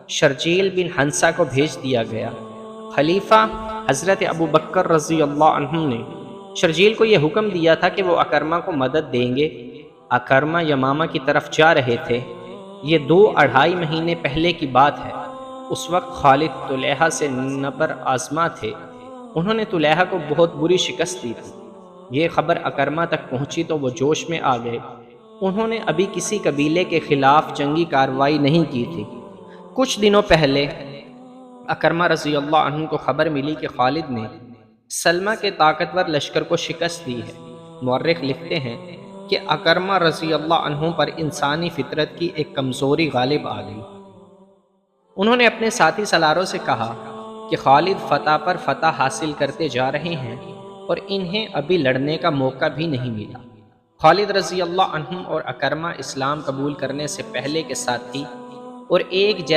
شرجیل بن ہنسا کو بھیج دیا گیا۔ خلیفہ حضرت ابو بکر رضی اللہ عنہ نے شرجیل کو یہ حکم دیا تھا کہ وہ اکرمہ کو مدد دیں گے۔ اکرمہ یمامہ کی طرف جا رہے تھے۔ یہ 2-2.5 مہینے پہلے کی بات ہے۔ اس وقت خالد طلیحہ سے نبر آزما تھے۔ انہوں نے طلیحہ کو بہت بری شکست دی تھی۔ یہ خبر اکرمہ تک پہنچی تو وہ جوش میں آ گئے۔ انہوں نے ابھی کسی قبیلے کے خلاف جنگی کارروائی نہیں کی تھی۔ کچھ دنوں پہلے اکرمہ رضی اللہ عنہ کو خبر ملی کہ خالد نے سلمہ کے طاقتور لشکر کو شکست دی ہے۔ مورخ لکھتے ہیں کہ اکرمہ رضی اللہ عنہ پر انسانی فطرت کی ایک کمزوری غالب آ گئی۔ انہوں نے اپنے ساتھی سالاروں سے کہا کہ خالد فتح پر فتح حاصل کرتے جا رہے ہیں اور انہیں ابھی لڑنے کا موقع بھی نہیں ملا۔ خالد رضی اللہ عنہ اور اکرمہ اسلام قبول کرنے سے پہلے کے ساتھی اور ایک